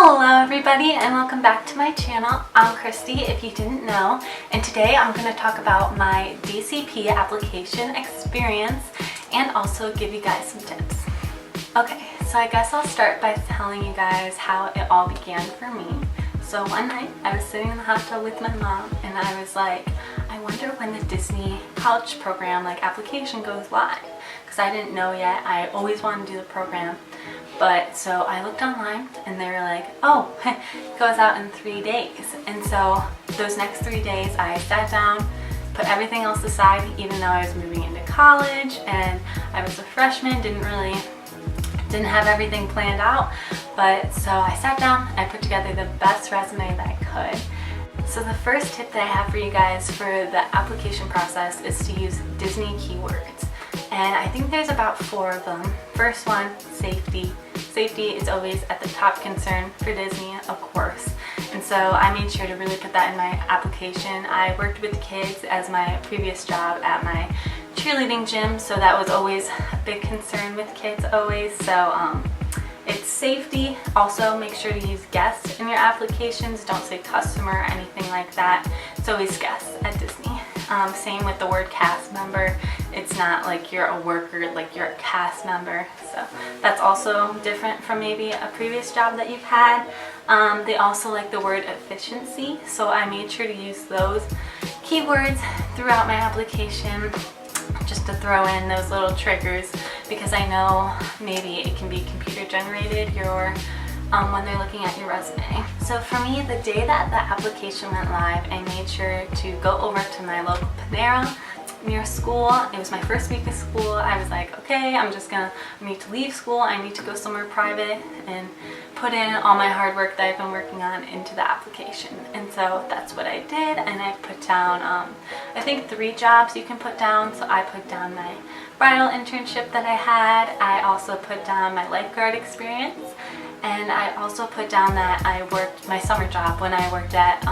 Hello everybody and welcome back to my channel. I'm Christy if you didn't know, and today I'm going to talk about my DCP application experience and also give you guys some tips. Okay, so I guess I'll start by telling you guys how it all began for me. So one night I was sitting in the hot tub with my mom and I was like, I wonder when the Disney college program application goes live, because I didn't know yet. I always wanted to do the program. But so I looked online and they were like, oh, it goes out in 3 days. And so those next 3 days I sat down, put everything else aside, even though I was moving into college and I was a freshman, didn't have everything planned out. But so I sat down, I put together the best resume that I could. So the first tip that I have for you guys for the application process is to use Disney keywords. And I think there's about 4 of them. First one, safety. Safety is always at the top concern for Disney, of course. And so I made sure to really put that in my application. I worked with kids as my previous job at my cheerleading gym, so that was always a big concern with kids always. So it's safety. Also make sure to use guest in your applications. Don't say customer or anything like that. It's always guest at Disney. Same with the word cast member. It's not like you're a worker, like you're a cast member. So that's also different from maybe a previous job that you've had. They also like the word efficiency, so I made sure to use those keywords throughout my application just to throw in those little triggers, because I know maybe it can be computer generated when they're looking at your resume. So for me, the day that the application went live, I made sure to go over to my local Panera near school. It was my first week of school. I was like, okay, I need to leave school. I need to go somewhere private and put in all my hard work that I've been working on into the application. And so that's what I did, and I put down, I think 3 jobs you can put down. So I put down my bridal internship that I had. I also put down my lifeguard experience. And I also put down that I worked my summer job when I worked at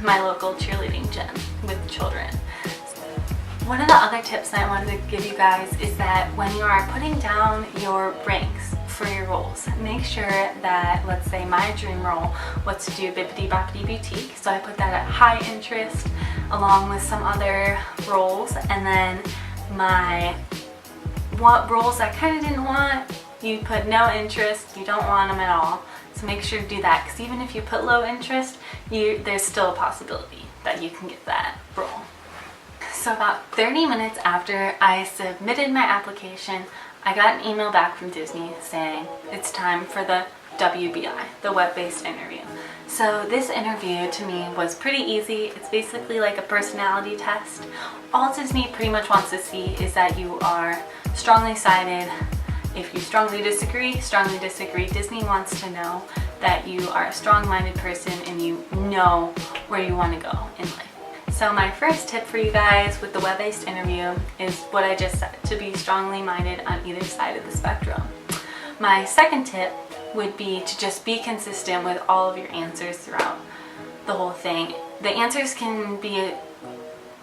my local cheerleading gym with children. One of the other tips that I wanted to give you guys is that when you are putting down your ranks for your roles, make sure that, let's say my dream role was to do Bippity Boppity Boutique, so I put that at high interest along with some other roles, and then what roles I kind of didn't want, you put no interest, you don't want them at all. So make sure to do that, because even if you put low interest, there's still a possibility that you can get that role. So about 30 minutes after I submitted my application, I got an email back from Disney saying it's time for the WBI, the web-based interview. So this interview to me was pretty easy. It's basically like a personality test. All Disney pretty much wants to see is that you are strongly sided. If you strongly disagree, Disney wants to know that you are a strong-minded person and you know where you want to go in life. So my first tip for you guys with the web-based interview is what I just said, to be strongly minded on either side of the spectrum. My second tip would be to just be consistent with all of your answers throughout the whole thing. The answers can be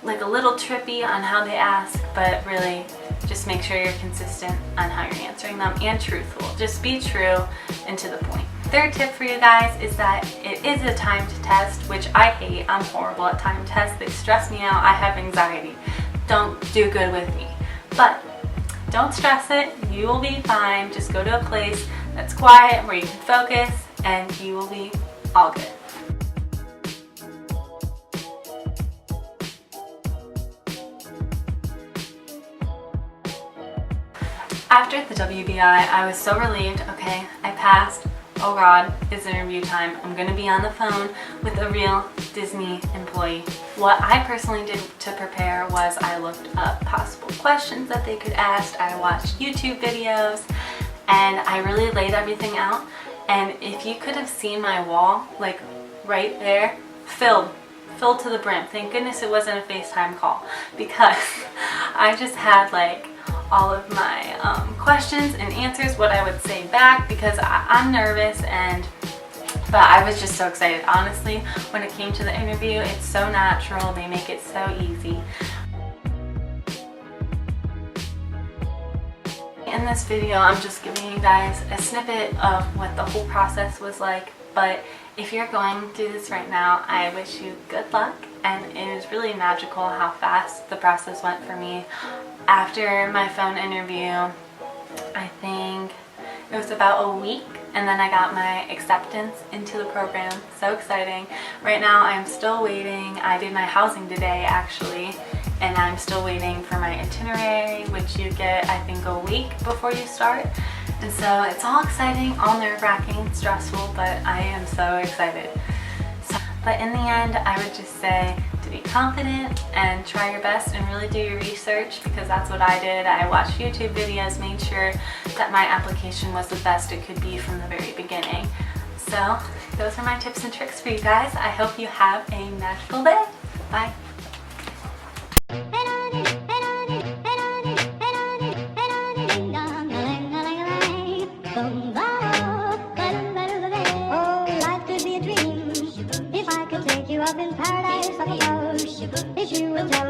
like a little trippy on how they ask, but really just make sure you're consistent on how you're answering them and truthful. Just be true and to the point. Third tip for you guys is that it is a timed test, which I hate. I'm horrible at timed tests. They stress me out. I have anxiety. Don't do good with me. But don't stress it. You will be fine. Just go to a place that's quiet where you can focus and you will be all good. After the WBI, I was so relieved. Okay, I passed. Oh God, it's interview time. I'm gonna be on the phone with a real Disney employee. What I personally did to prepare was I looked up possible questions that they could ask. I watched YouTube videos and I really laid everything out. And if you could have seen my wall, like right there, filled to the brim. Thank goodness it wasn't a FaceTime call, because I just had all of my questions and answers, what I would say back, because I'm nervous, but I was just so excited. Honestly, when it came to the interview, it's so natural. They make it so easy. In this video, I'm just giving you guys a snippet of what the whole process was like but if you're going through this right now, I wish you good luck. And it was really magical how fast the process went for me. After my phone interview, I think it was about a week, and then I got my acceptance into the program. So exciting. Right now I'm still waiting. I did my housing today actually, and I'm still waiting for my itinerary, which you get I think a week before you start. And so it's all exciting, all nerve-wracking, stressful, but I am so excited. But in the end, I would just say to be confident and try your best and really do your research, because that's what I did. I watched YouTube videos, made sure that my application was the best it could be from the very beginning. So those are my tips and tricks for you guys. I hope you have a magical day. Bye. Up in paradise, I suppose, if you will tell